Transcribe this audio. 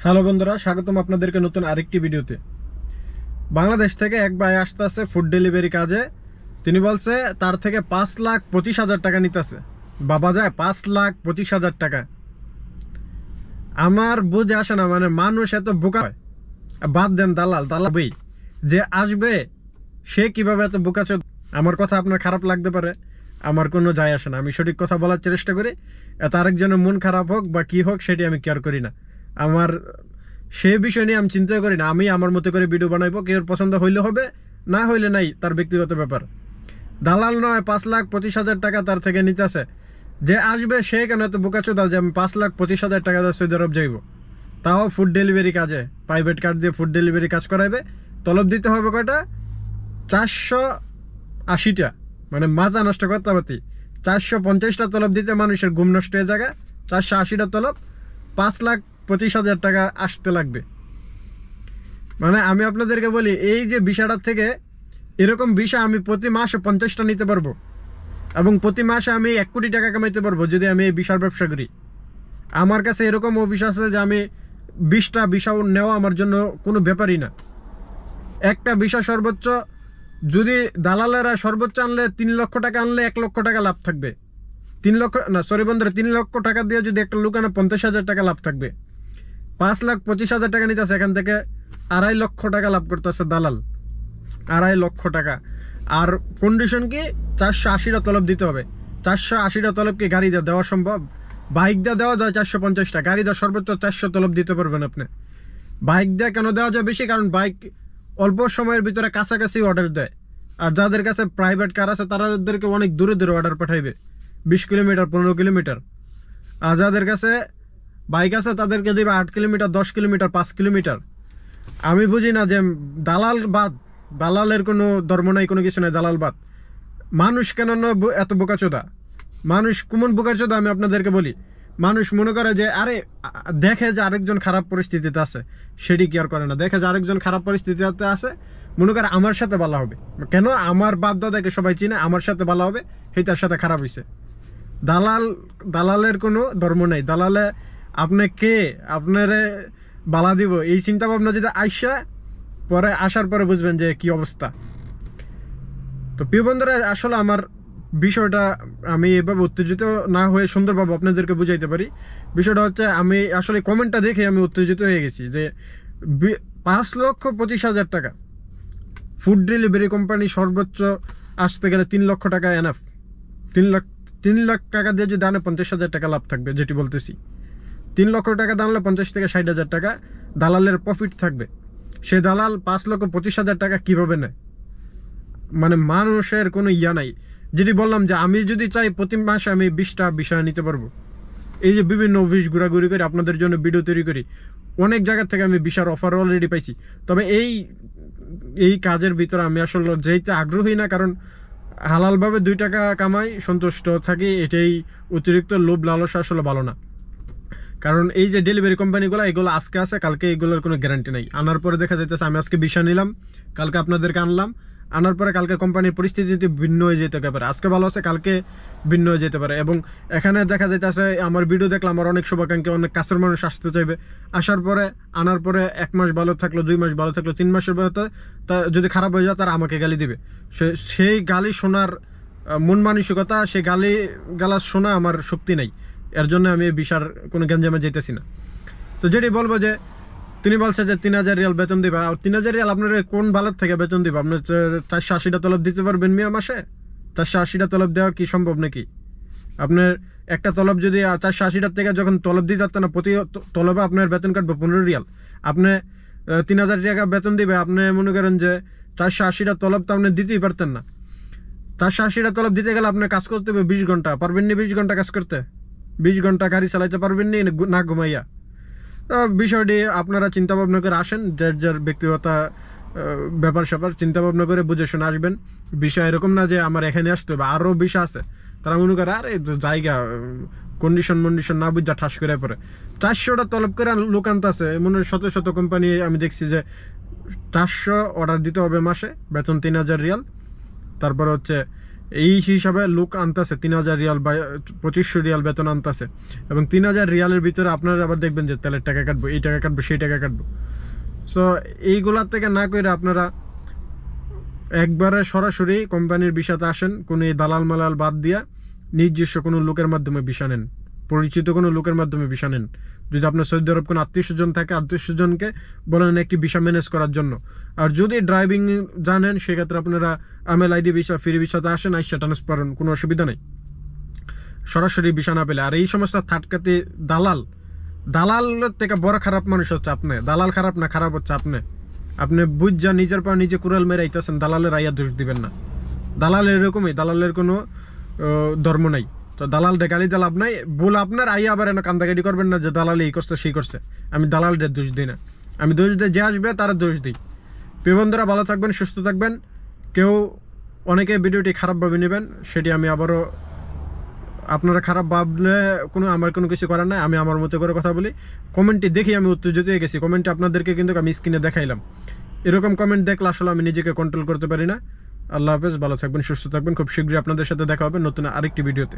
Hello বন্ধুরা, স্বাগতম আপনাদেরকে নতুন আরেকটি ভিডিওতে। বাংলাদেশ থেকে এক ভাই আসতেছে ফুড ডেলিভারি কাজে। তিনি বলছে তার থেকে 5,25,000 টাকা নিতেছে। বাবা যায় 5,25,000 টাকা। আমার বুঝে আসে না, মানে মানুষ এত বোকা হয়। বাদ দেন দালাল দালাবই যে আসবে, সে কিভাবে এত বোকা চোদ। আমার কথা আপনার খারাপ লাগতে পারে, আমার কোনো যায় আসে না। আমি সঠিক কথা বলার চেষ্টা করি। এত আরেকজনের মন খারাপ হোক বা কি হোক সেটি আমি কেয়ার করি না। আমার সে বিষয় নিয়ে আমি চিন্তা করি না। আমি আমার মতো করে ভিডিও বানাইবো, কেউ পছন্দ হইলে হবে, না হইলে নাই, তার ব্যক্তিগত ব্যাপার। দালাল নয় 5,25,000 টাকা তার থেকে নিতেছে। যে আসবে সে কেন এত বোকাচোদা যে আমি 5,25,000 টাকা দিয়ে সৌদি আরব যাইব, তাও ফুড ডেলিভারি কাজে। প্রাইভেট কার্ড দিয়ে ফুড ডেলিভারি কাজ করাইবে। তলব দিতে হবে কয়টা? 480টা। মানে মাথা নষ্ট করতে পারতি। 450টা তলব দিতে মানুষের ঘুম নষ্ট হয়ে জায়গা। 480টা তলব, 5,25,000 টাকা আসতে লাগবে। মানে আমি আপনাদেরকে বলি, এই যে ভিসাটার থেকে এরকম ভিসা আমি প্রতি মাসে 50টা নিতে পারবো, এবং প্রতি মাসে আমি 1 কোটি টাকা কামাইতে পারবো যদি আমি এই ভিসার ব্যবসা করি। আমার কাছে এরকম অফিস আছে যে আমি 20টা ভিসা নেওয়া আমার জন্য কোনো ব্যাপারই না। একটা ভিসা সর্বোচ্চ, যদি দালালেরা সর্বোচ্চ আনলে 3 লক্ষ টাকা আনলে 1 লক্ষ টাকা লাভ থাকবে। 3 লক্ষ না, সরি বন্ধুরা, 3 লক্ষ টাকা দিয়ে যদি একটা লোক আনে 50,000 টাকা লাভ থাকবে। 5,25,000 টাকা নিতেছে, এখান থেকে 2.5 লক্ষ টাকা লাভ করতেছে দালাল। 2.5 লক্ষ টাকা। আর কন্ডিশন কি? 480টা তলব দিতে হবে। 480টা তলব কি গাড়ি দিয়ে দেওয়া সম্ভব? বাইক দিয়ে দেওয়া যায় 450টা, গাড়ি দিয়ে সর্বোচ্চ 400 তলব দিতে পারবেন আপনি। বাইক দিয়ে কেন দেওয়া যায় বেশি? কারণ বাইক অল্প সময়ের ভিতরে কাছাকাছি অর্ডার দেয়। আর যাদের কাছে প্রাইভেট কার আছে তাদেরকে অনেক দূরে দূরে অর্ডার পাঠাইবে, 20 কিলোমিটার 15 কিলোমিটার। আর যাদের কাছে বাইক আছে তাদেরকে দিবে 8 কিলোমিটার 10 কিলোমিটার 5 কিলোমিটার। আমি বুঝি না যে দালাল বাদ, দালালের কোনো ধর্ম নাই, কোনো কিছু নাই, দালাল বাদ। মানুষ কেন এত বোকাচোদা? মানুষ কেমন বোকাচোদা আমি আপনাদেরকে বলি। মানুষ মনে করে যে আরে দেখে যে আরেকজন খারাপ পরিস্থিতিতে আছে, সেটি কি আর করে না। দেখে যে আরেকজন খারাপ পরিস্থিতিতে আছে, মনে করে আমার সাথে ভালো হবে। কেন? আমার বাপ দাদাকে সবাই চিনে, আমার সাথে ভালো হবে, সেই তার সাথে খারাপ হয়েছে। দালালের কোনো ধর্ম নাই। দালালে আপনি কে, আপনারে বালা দিব, এই চিন্তা ভাবনা যদি আসার পরে বুঝবেন যে কি অবস্থা। তো প্রিয় বন্ধুরা, আসলে আমার বিষয়টা আমি এভাবে উত্তেজিত না হয়ে সুন্দরভাবে আপনাদেরকে বুঝাইতে পারি। বিষয়টা হচ্ছে, আমি আসলে কমেন্টটা দেখে আমি উত্তেজিত হয়ে গেছি যে 5,25,000 টাকা ফুড ডেলিভারি কোম্পানি সর্বোচ্চ আসতে গেলে 3 লক্ষ টাকা এনাফ। 3 লাখ টাকা দিয়ে যদি আনে 50,000 টাকা লাভ থাকবে, যেটি বলতেছি। 3 লক্ষ টাকা দাঁড়ালে 50 থেকে 60,000 টাকা দালালের প্রফিট থাকবে। সে দালাল 5,25,000 টাকা কিভাবে নেয়? মানে মানুষের কোনো ইয়া নাই। যেটি বললাম যে আমি যদি চাই প্রতি মাসে আমি 20টা বিষয় নিতে পারবো। এই যে বিভিন্ন অফিস ঘোরাঘুরি করে আপনাদের জন্য ভিডিও তৈরি করি, অনেক জায়গা থেকে আমি ভিসার অফার অলরেডি পাইছি। তবে এই কাজের ভিতরে আমি আসলে যেতে আগ্রহী না, কারণ হালালভাবে 2 টাকা কামাই, সন্তুষ্ট থাকি, এটাই। অতিরিক্ত লোভ লালসা আসলে ভালো না। কারণ এই যে ডেলিভারি কোম্পানিগুলো, এগুলো আজকে আছে, কালকে এগুলোর কোনো গ্যারান্টি নাই। আনার পরে দেখা যাইতেছে আমি আজকে ভিসা নিলাম, কালকে আপনাদেরকে আনলাম, আনার পরে কালকে কোম্পানির পরিস্থিতি ভিন্ন হয়ে যেতে পারে। আজকে ভালো আছে, কালকে ভিন্ন হয়ে যেতে পারে। এবং এখানে দেখা যাইতেছে আমার ভিডিও দেখলে আমার অনেক শুভাকাঙ্ক্ষী, অনেক কাছের মানুষ আসতে চাইবে। আসার পরে, আনার পরে 1 মাস ভালো থাকলো, 2 মাস ভালো থাকলো, 3 মাসের ভেতরে তা যদি খারাপ হয়ে যায় তারা আমাকে গালি দিবে। সেই গালি শোনার মন মানসিকতা, সেই গালা শোনা আমার শক্তি নাই। এর জন্য আমি ভিসার কোনো গেঞ্জামে যেতেছি না। তো যেটি বলবো যে, তিনি বলছে যে 3,000 রিয়াল বেতন দিবা। আর 3,000 রিয়াল আপনার কোন ভালোর থেকে বেতন দিবা? আপনার 480টা তলব দিতে পারবেন মিয়া মাসে? 480টা তলব দেওয়া কি সম্ভব নাকি? আপনার একটা তলব যদি 480টার থেকে যখন তলব দিতে পারতেন না, প্রতি তলবে আপনার বেতন কাটবে 15 রিয়াল। আপনি 3,000 টাকা বেতন দিবে, আপনি মনে করেন যে 480টা তলব তো আপনি দিতেই পারতেন না। 480টা তলব দিতে গেলে আপনার কাজ করতে হবে 20 ঘন্টা। পারবেন নি 20 ঘন্টা কাজ করতে? 20 ঘন্টা গাড়ি চালাইতে পারবেন নি না ঘুমাইয়া? বিষয়টি আপনারা চিন্তা ভাবনা করে আসেন, যার ব্যক্তিগত ব্যাপার স্যাপার চিন্তা ভাবনা করে বুঝে শুনে আসবেন। বিষয় এরকম না যে আমার এখানে আসতে হবে, আরও বিষয় আছে। তারা মনে করে আরে জায়গা কন্ডিশন না বুঝা ঠাস করে পরে 400টা তলব করে লোক আনতেছে। মনে হয় শত শত কোম্পানি আমি দেখছি যে 400 অর্ডার দিতে হবে মাসে, বেতন 3,000 রিয়াল। তারপর হচ্ছে এই হিসাবে লোক আনতেছে 3000 রিয়াল বা 2500 রিয়াল বেতন আনতেছে, এবং 3000 রিয়ালের ভিতরে আপনারা আবার দেখবেন যে তেলের টাকা কাটবো, এই টাকা কাটবো, সেই টাকা কাটবো। সো এইগুলার থেকে না করে আপনারা একবারে সরাসরি কোম্পানির ভিসাতে আসেন, কোনো এই দালাল মালাল বাদ দিয়া নিজস্ব কোনো লোকের মাধ্যমে ভিসা নেন, পরিচিত কোনো লোকের মাধ্যমে ভিসা নেন। যদি আপনার সৌদি আরব কোনো আত্মীয় স্বজন থাকে, আত্মীয় স্বজনকে বলেন একটি ভিসা ম্যানেজ করার জন্য। আর যদি ড্রাইভিং জানেন সেক্ষেত্রে আপনারা আমেল আইডি ভিসা, ফ্রি ভিসাতে আসেন, আইসা ট্রান্সফার করেন, কোনো অসুবিধা নেই সরাসরি ভিসা না পেলে। আর এই সমস্ত থাটকাতি দালালের থেকে বড় খারাপ মানুষ হচ্ছে আপনি। দালাল খারাপ না, খারাপ হচ্ছে আপনি। আপনি বুঝা নিজের পর নিজে কুড়াল মেরে আইতেছেন, দালালের আইয়া দোষ দিবেন না। দালাল এরকমই, দালালের কোনো ধর্ম নাই। তো দালাল গালি দিয়ে লাভ নাই, বল আপনার আইয়া আবার এনে কান্দাকাটি করবেন না যে দালাল এই করছে সেই করছে। আমি দালালদের দোষ দিই না, আমি দোষ দিই যে আসবে তারা দোষ দিই। প্রিয় বন্ধুরা, ভালো থাকবেন, সুস্থ থাকবেন। কেউ অনেকে ভিডিওটি খারাপভাবে নেবেন, সেটি আমি আবারও, আপনারা খারাপ ভাবলে আমার কোনো কিছু করার নাই। আমি আমার মতো করে কথা বলি। কমেন্টটি দেখি আমি উত্তেজিত হয়ে গেছি। কমেন্টে আপনাদেরকে কিন্তু আমি স্ক্রিনে দেখাইলাম। এরকম কমেন্ট দেখলে আসলে আমি নিজেকে কন্ট্রোল করতে পারি না। আল্লাহ হাফেজ, ভালো থাকবেন, সুস্থ থাকবেন। খুব শীঘ্রই আপনাদের সাথে দেখা হবে নতুন আরেকটি ভিডিওতে।